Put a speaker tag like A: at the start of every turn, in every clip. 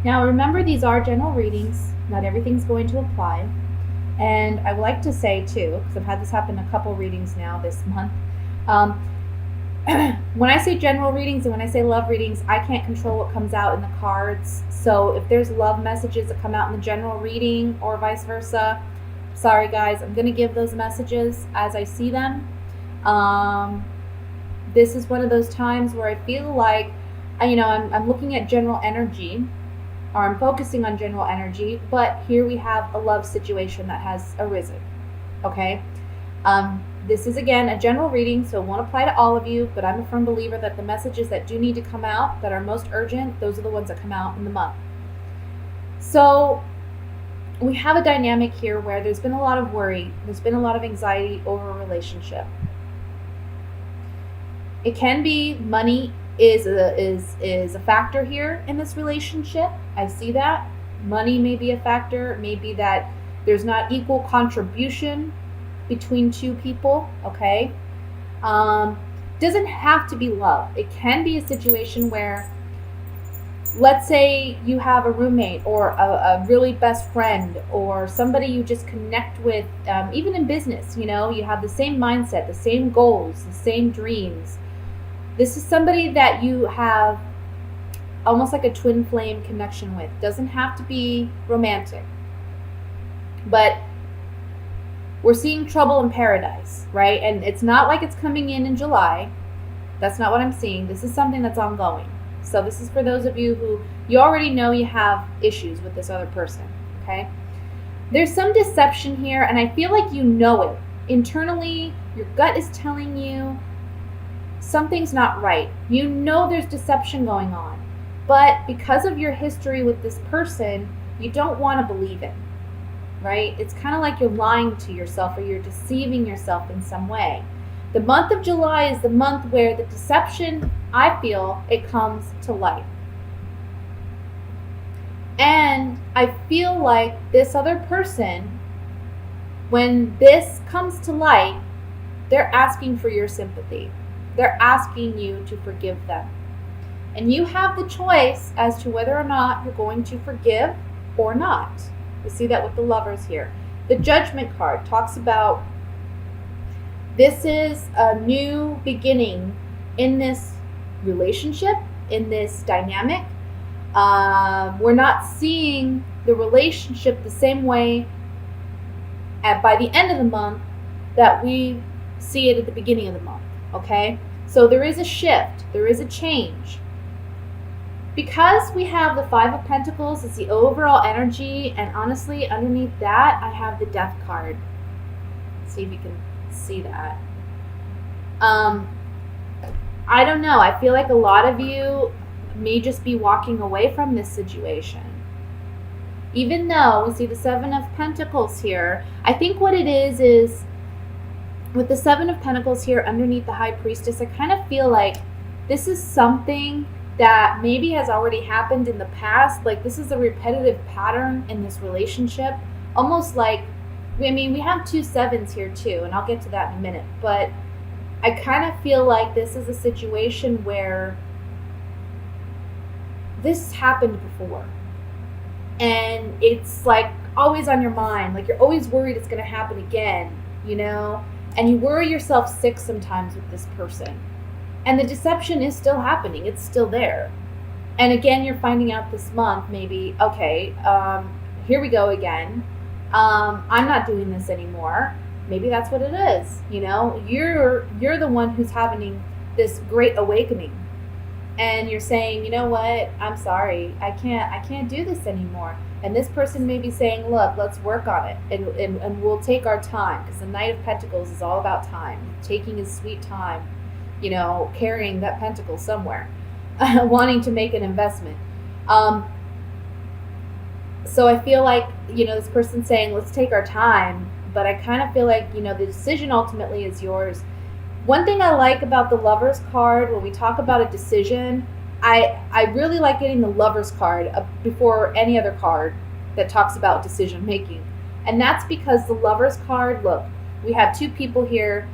A: Now, remember, these are general readings. Not everything's going to apply. And I would like to say, too, because I've had this happen a couple readings now this month, um, when I say general readings and when I say love readings, I can't control what comes out in the cards. So if there's love messages that come out in the general reading or vice versa, sorry guys, I'm going to give those messages as I see them. This is one of those times where I feel like, I'm looking at general energy, or I'm focusing on general energy, but here we have a love situation that has arisen. Okay? This is, again, a general reading, so it won't apply to all of you, but I'm a firm believer that the messages that do need to come out, that are most urgent, those are the ones that come out in the month. So we have a dynamic here where there's been a lot of worry, there's been a lot of anxiety over a relationship. It can be money is a factor here in this relationship. I see that. Money may be a factor, maybe that there's not equal contribution between two people, okay? Doesn't have to be love. It can be a situation where, let's say you have a roommate or a really best friend or somebody you just connect with, even in business, you have the same mindset, the same goals, the same dreams. This is somebody that you have almost like a twin flame connection with. Doesn't have to be romantic. But we're seeing trouble in paradise, right? And it's not like it's coming in July. That's not what I'm seeing. This is something that's ongoing. So this is for those of you who you already know you have issues with this other person, okay? There's some deception here, and I feel like you know it. Internally, your gut is telling you something's not right. You know there's deception going on. But because of your history with this person, you don't want to believe it, right? It's kind of like you're lying to yourself or you're deceiving yourself in some way. The month of July is the month where the deception, I feel, it comes to light. And I feel like this other person, when this comes to light, they're asking for your sympathy. They're asking you to forgive them. And you have the choice as to whether or not you're going to forgive or not. We see that with the lovers here. The Judgment card talks about this is a new beginning in this relationship, in this dynamic. We're not seeing the relationship the same way by the end of the month that we see it at the beginning of the month. Okay? So there is a shift. There is a change. Because we have the Five of Pentacles, it's the overall energy, and honestly, underneath that, I have the Death card. Let's see if you can see that. I don't know. I feel like a lot of you may just be walking away from this situation. Even though we see the Seven of Pentacles here, I think what it is with the Seven of Pentacles here underneath the High Priestess, I kind of feel like this is something that maybe has already happened in the past. Like this is a repetitive pattern in this relationship. Almost like, we have two sevens here too, and I'll get to that in a minute. But I kind of feel like this is a situation where this happened before. And it's like always on your mind. Like you're always worried it's going to happen again, And you worry yourself sick sometimes with this person. And the deception is still happening. It's still there. And again, you're finding out this month, maybe, okay, here we go again. I'm not doing this anymore. Maybe that's what it is. You're the one who's having this great awakening. And you're saying, you know what? I'm sorry. I can't do this anymore. And this person may be saying, look, let's work on it. And we'll take our time. Because the Knight of Pentacles is all about time. Taking his sweet time. Carrying that pentacle somewhere, wanting to make an investment. So I feel like, this person's saying, let's take our time, but I kind of feel like, the decision ultimately is yours. One thing I like about the Lovers card, when we talk about a decision, I really like getting the Lovers card before any other card that talks about decision making. And that's because the Lovers card, look, we have two people here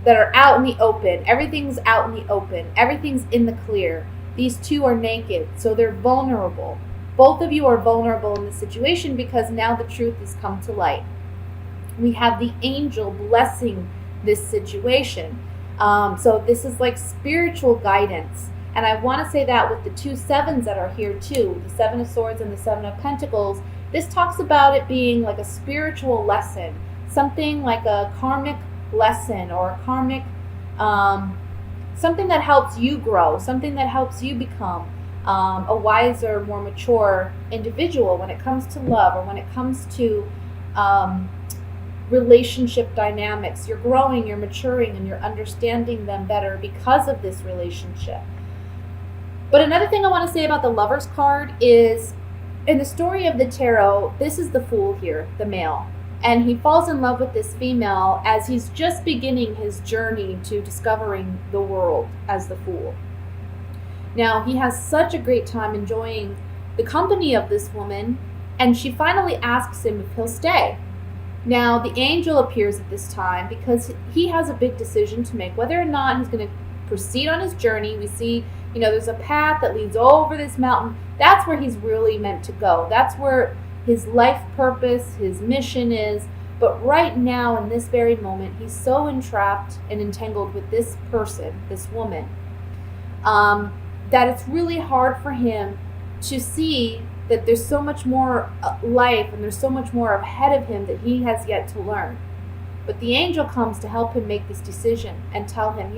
A: that are out in the open. Everything's out in the open. Everything's in the clear. These two are naked, so they're vulnerable. Both of you are vulnerable in this situation because now the truth has come to light. We have the angel blessing this situation. So this is like spiritual guidance. And I want to say that with the 2 sevens that are here too, the 7 of Swords and the 7 of Pentacles, this talks about it being like a spiritual lesson, something like a karmic lesson or a karmic, something that helps you grow, something that helps you become a wiser, more mature individual when it comes to love or when it comes to relationship dynamics. You're growing, you're maturing, and you're understanding them better because of this relationship. But another thing I want to say about the Lovers card is, in the story of the tarot, this is the Fool here, the male. And he falls in love with this female as he's just beginning his journey to discovering the world as the Fool. Now, he has such a great time enjoying the company of this woman, and she finally asks him if he'll stay. Now, the angel appears at this time because he has a big decision to make, whether or not he's going to proceed on his journey. We see, there's a path that leads over this mountain. That's where he's really meant to go. That's where his life purpose, his mission is. But right now, in this very moment, he's so entrapped and entangled with this person, this woman, that it's really hard for him to see that there's so much more life and there's so much more ahead of him that he has yet to learn. But the angel comes to help him make this decision and tell him,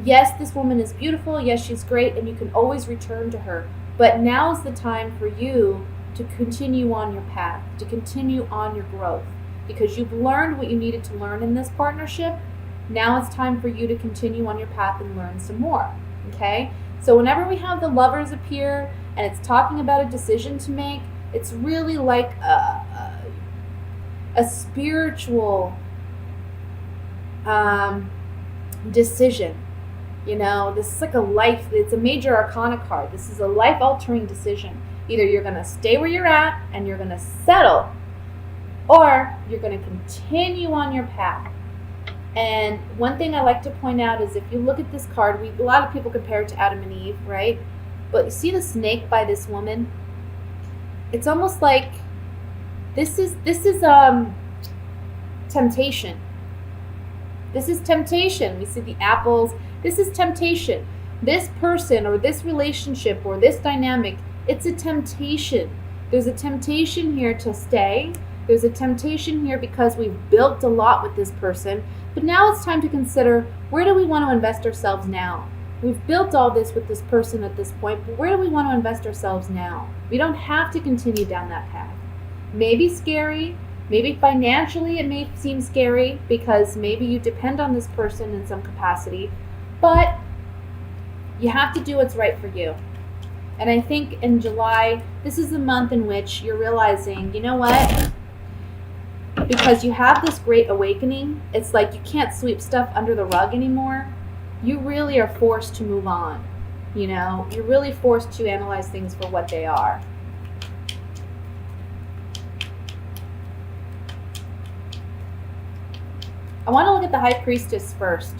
A: yes, this woman is beautiful. Yes, she's great, and you can always return to her. But now is the time for you to continue on your path, to continue on your growth, because you've learned what you needed to learn in this partnership. Now it's time for you to continue on your path and learn some more. Okay? So whenever we have the Lovers appear and it's talking about a decision to make, it's really like a spiritual decision. This is like it's a major arcana card. This is a life-altering decision. Either you're going to stay where you're at and you're going to settle, or you're going to continue on your path. And one thing I like to point out is, if you look at this card, a lot of people compare it to Adam and Eve, right? But you see the snake by this woman? It's almost like this is temptation. This is temptation. We see the apples. This is temptation. This person or this relationship or this dynamic, it's a temptation. There's a temptation here to stay. There's a temptation here because we've built a lot with this person. But now it's time to consider, where do we want to invest ourselves now? We've built all this with this person at this point, but where do we want to invest ourselves now? We don't have to continue down that path. Maybe scary. Maybe financially it may seem scary because maybe you depend on this person in some capacity. But you have to do what's right for you. And I think in July, this is a month in which you're realizing, you know what? Because you have this great awakening, it's like you can't sweep stuff under the rug anymore. You really are forced to move on. You're really forced to analyze things for what they are. I want to look at the High Priestess first.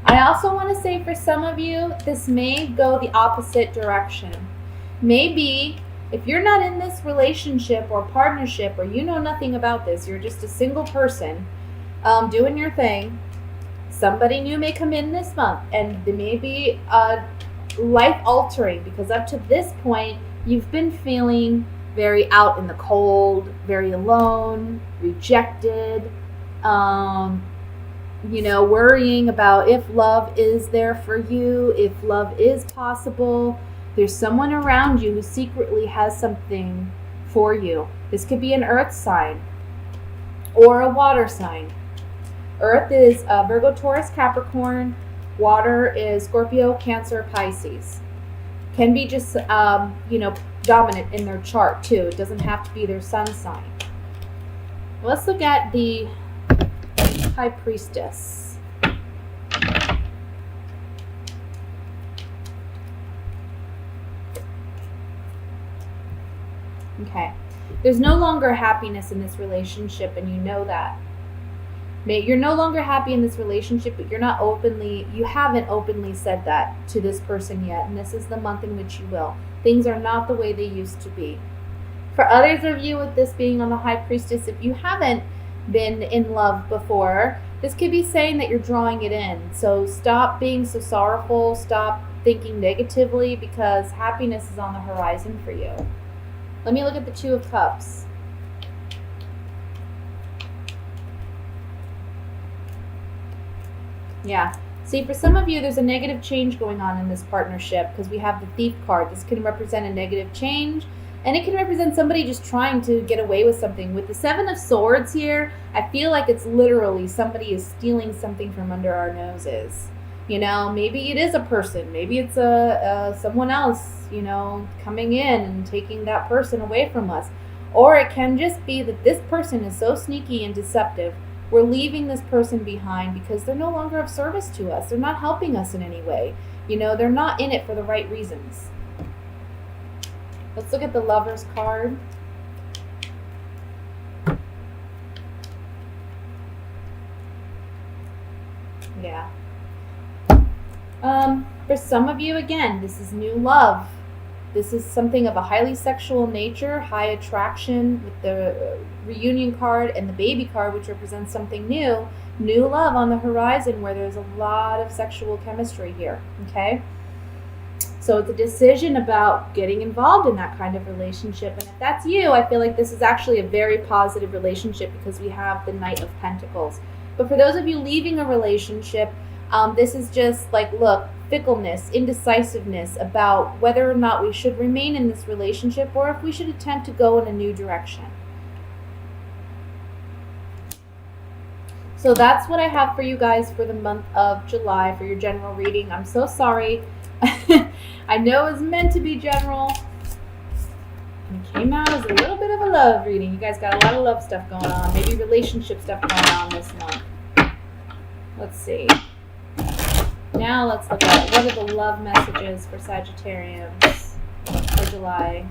A: I also want to say, for some of you, this may go the opposite direction. Maybe if you're not in this relationship or partnership, or you know nothing about this, you're just a single person doing your thing, somebody new may come in this month, and they may be life-altering, because up to this point, you've been feeling very out in the cold, very alone, rejected, worrying about if love is there for you, if love is possible. There's someone around you who secretly has something for you. This could be an earth sign or a water sign. Earth is Virgo, Taurus, Capricorn. Water is Scorpio, Cancer, Pisces. Can be just, dominant in their chart too. It doesn't have to be their sun sign. Let's look at the High Priestess. Okay. There's no longer happiness in this relationship, and you know that. You're no longer happy in this relationship, but you haven't openly said that to this person yet, and this is the month in which you will. Things are not the way they used to be. For others of you, with this being on the High Priestess, if you haven't been in love before, this could be saying that you're drawing it in. So stop being so sorrowful, stop thinking negatively, because happiness is on the horizon for you. Let me look at the Two of Cups. Yeah. See, for some of you, there's a negative change going on in this partnership because we have the Thief card. This can represent a negative change, and it can represent somebody just trying to get away with something. With the Seven of Swords here, I feel like it's literally somebody is stealing something from under our noses. You know, maybe it is a person. Maybe it's someone else, you know, coming in and taking that person away from us. Or it can just be that this person is so sneaky and deceptive. We're leaving this person behind because they're no longer of service to us. They're not helping us in any way. You know, they're not in it for the right reasons. Let's look at the Lover's card. Yeah. For some of you, again, this is new love. This is something of a highly sexual nature, high attraction with the reunion card and the baby card, which represents something new love on the horizon where there's a lot of sexual chemistry here, okay? So it's a decision about getting involved in that kind of relationship. And if that's you, I feel like this is actually a very positive relationship because we have the Knight of Pentacles. But for those of you leaving a relationship, this is just like, look, fickleness, indecisiveness about whether or not we should remain in this relationship or if we should attempt to go in a new direction. So that's what I have for you guys for the month of July for your general reading. I'm so sorry. I know it was meant to be general. It came out as a little bit of a love reading. You guys got a lot of love stuff going on. Maybe relationship stuff going on this month. Let's see. Now let's look at what are the love messages for Sagittarius for July.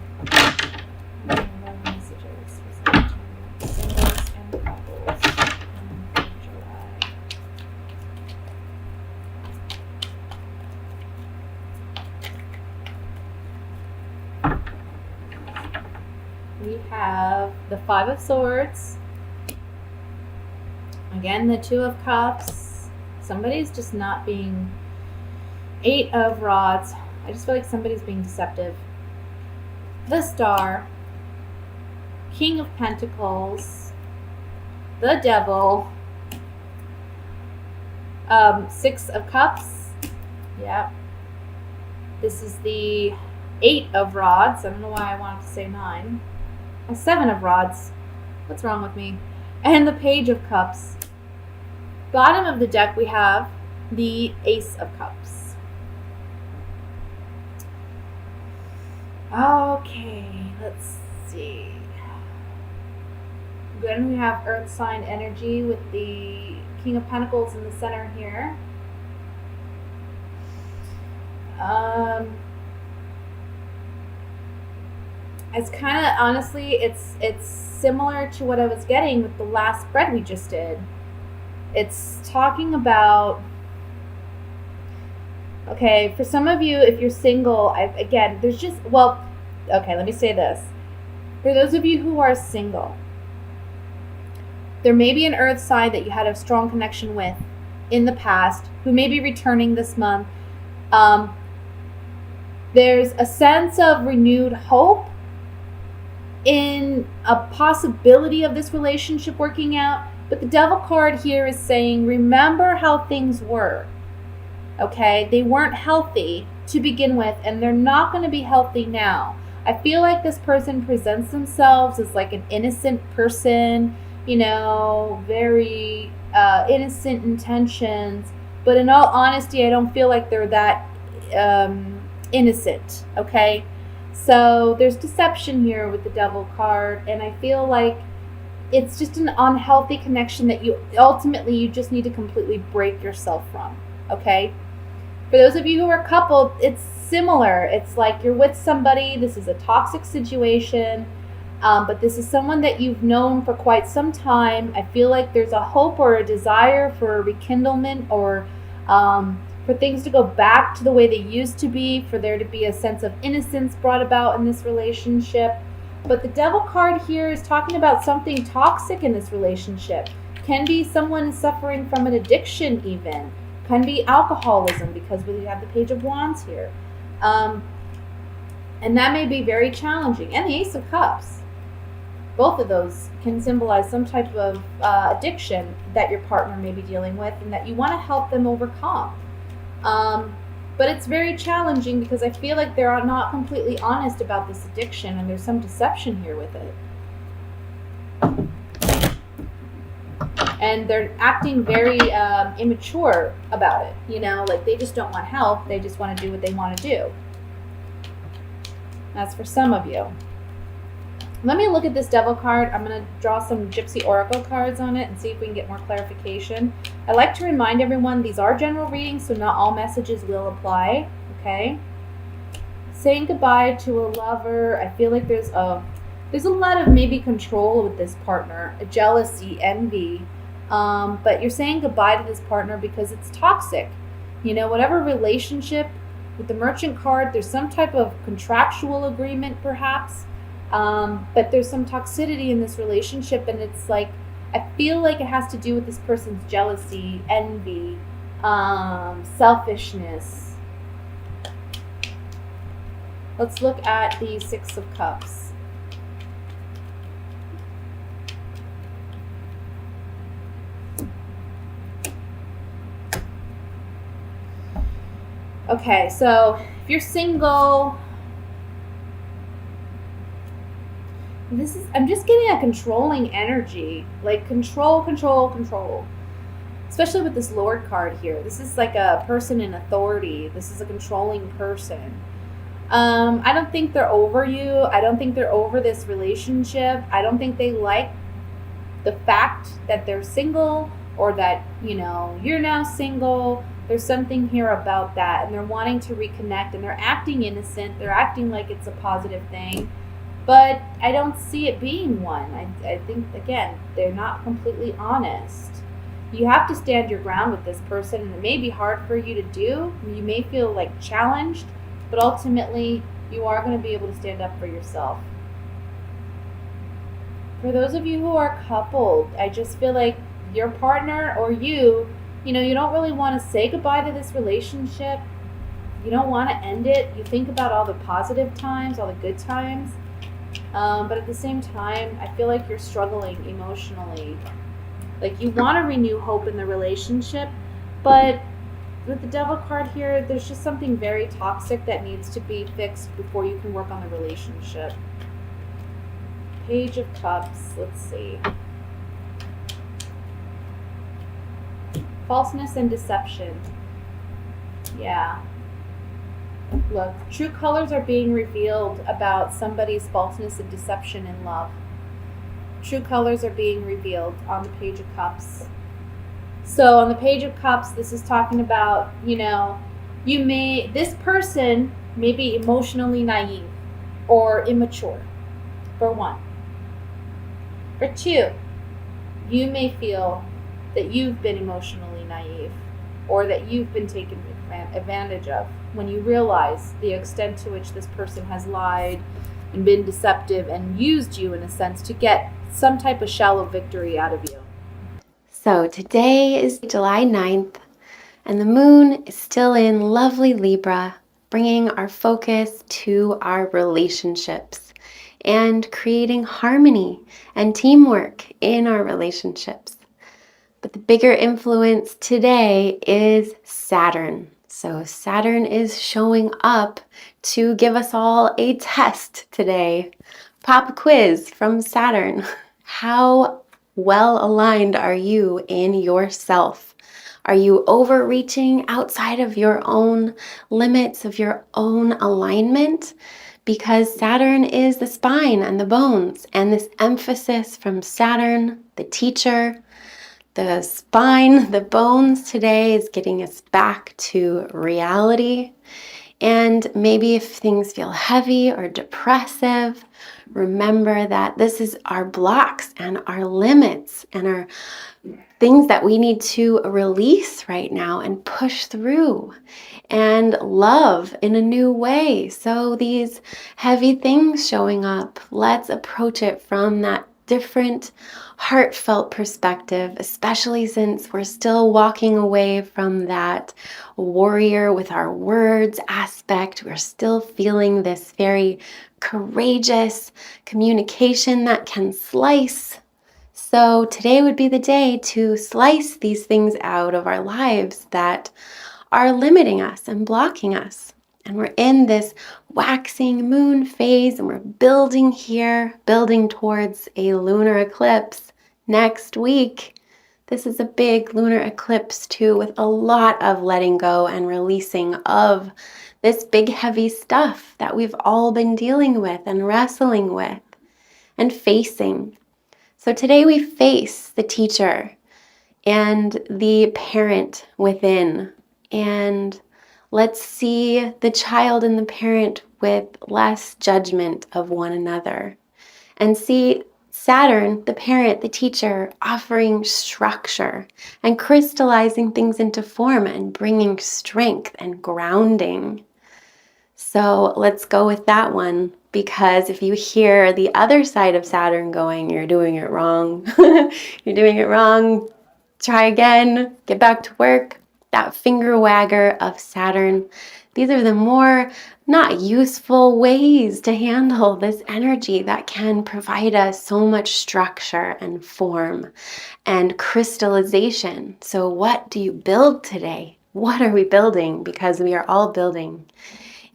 A: Love messages for Sagittarius, singles and couples for July. We have the Five of Swords. Again, the Two of Cups. Somebody's just not being... Eight of Rods. I just feel like somebody's being deceptive. The Star. King of Pentacles. The Devil. Six of Cups. Yeah. This is the Eight of Rods. I don't know why I wanted to say 9. A Seven of Rods. What's wrong with me? And the Page of Cups. Bottom of the deck we have the Ace of Cups. Okay, let's see. Then we have Earth sign energy with the King of Pentacles in the center here. It's kind of, honestly, it's similar to what I was getting with the last spread we just did. It's talking about, okay, for some of you, if you're single, again, there's just, well, okay, let me say this. For those of you who are single, there may be an earth sign that you had a strong connection with in the past who may be returning this month. There's a sense of renewed hope in a possibility of this relationship working out. But the Devil card here is saying, remember how things were. Okay? They weren't healthy to begin with, and they're not going to be healthy now. I feel like this person presents themselves as like an innocent person, you know, very innocent intentions. But in all honesty, I don't feel like they're that innocent. Okay? So there's deception here with the Devil card, and I feel like it's just an unhealthy connection that you just need to completely break yourself from, okay? For those of you who are coupled, it's similar. It's like you're with somebody, this is a toxic situation, But this is someone that you've known for quite some time. I feel like there's a hope or a desire for a rekindlement, or for things to go back to the way they used to be, for there to be a sense of innocence brought about in this relationship. But the Devil card here is talking about something toxic in this relationship. Can be someone suffering from an addiction even. Can be alcoholism, because we have the Page of Wands here. And that may be very challenging. And the Ace of Cups. Both of those can symbolize some type of addiction that your partner may be dealing with and that you want to help them overcome. But it's very challenging because I feel like they're not completely honest about this addiction, and there's some deception here with it. And they're acting very immature about it, like they just don't want help. They just want to do what they want to do. That's for some of you. Let me look at this Devil card. I'm going to draw some Gypsy Oracle cards on it and see if we can get more clarification. I like to remind everyone these are general readings, so not all messages will apply. Okay? Saying goodbye to a lover. I feel like there's a lot of maybe control with this partner, a jealousy, envy. But you're saying goodbye to this partner because it's toxic. Whatever relationship, with the Merchant card, there's some type of contractual agreement perhaps. But there's some toxicity in this relationship, and it's like, I feel like it has to do with this person's jealousy, envy, selfishness. Let's look at the Six of Cups. Okay, so if you're single, I'm just getting a controlling energy, like control. Especially with this Lord card here. This is like a person in authority. This is a controlling person. I don't think they're over you. I don't think they're over this relationship. I don't think they like the fact that they're single, or that, you're now single. There's something here about that, and they're wanting to reconnect, and they're acting innocent. They're acting like it's a positive thing. But I don't see it being one. I think, again, they're not completely honest. You have to stand your ground with this person, and it may be hard for you to do. You may feel like challenged, but ultimately you are going to be able to stand up for yourself. For those of you who are coupled, I just feel like your partner or you don't really want to say goodbye to this relationship. You don't want to end it. You think about all the positive times, all the good times. But at the same time, I feel like you're struggling emotionally. Like you want to renew hope in the relationship, but with the Devil card here, there's just something very toxic that needs to be fixed before you can work on the relationship. Page of Cups, let's see. Falseness and deception. Yeah. Look, true colors are being revealed about somebody's falseness and deception in love. True colors are being revealed on the Page of Cups. So on the Page of Cups, this is talking about, this person may be emotionally naive or immature, for one. For two, you may feel that you've been emotionally naive, or that you've been taken advantage of when you realize the extent to which this person has lied and been deceptive and used you in a sense to get some type of shallow victory out of you.
B: So today is July 9th, and the moon is still in lovely Libra, bringing our focus to our relationships and creating harmony and teamwork in our relationships. But the bigger influence today is Saturn. So Saturn is showing up to give us all a test today. Pop quiz from Saturn. How well aligned are you in yourself? Are you overreaching outside of your own limits, of your own alignment? Because Saturn is the spine and the bones, and this emphasis from Saturn, the teacher, the spine, the bones today is getting us back to reality And maybe if things feel heavy or depressive, remember that this is our blocks and our limits and our things that we need to release right now and push through and love in a new way. So these heavy things showing up, let's approach it from that different heartfelt perspective, especially since we're still walking away from that warrior with our words aspect. We're still feeling this very courageous communication that can slice. So today would be the day to slice these things out of our lives that are limiting us and blocking us. And we're in this waxing moon phase, and we're building here, building towards a lunar eclipse next week. This is a big lunar eclipse too, with a lot of letting go and releasing of this big heavy stuff that we've all been dealing with and wrestling with and facing. So today we face the teacher and the parent within, and let's see the child and the parent with less judgment of one another, and see Saturn, the parent, the teacher, offering structure and crystallizing things into form and bringing strength and grounding. So let's go with that one, because if you hear the other side of Saturn going, you're doing it wrong, you're doing it wrong, try again, get back to work, that finger wagger of Saturn, these are the more not useful ways to handle this energy that can provide us so much structure and form and crystallization. So what do you build today? What are we building? Because we are all building.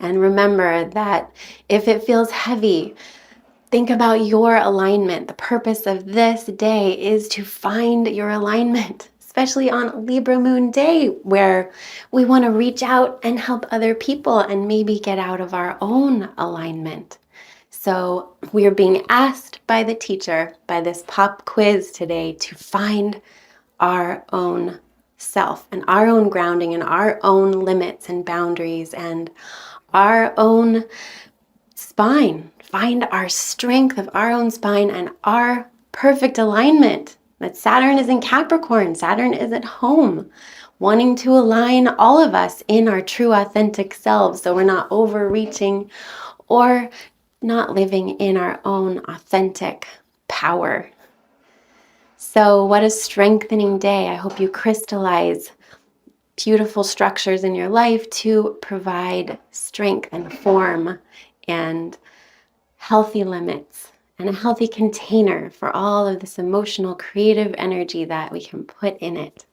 B: And remember that if it feels heavy, think about your alignment. The purpose of this day is to find your alignment, especially on Libra Moon Day, where we want to reach out and help other people and maybe get out of our own alignment. So we are being asked by the teacher, by this pop quiz today, to find our own self and our own grounding and our own limits and boundaries and our own spine. Find our strength of our own spine and our perfect alignment. That Saturn is in Capricorn. Saturn is at home, wanting to align all of us in our true authentic selves, so we're not overreaching or not living in our own authentic power. So what a strengthening day. I hope you crystallize beautiful structures in your life to provide strength and form and healthy limits and a healthy container for all of this emotional, creative energy that we can put in it.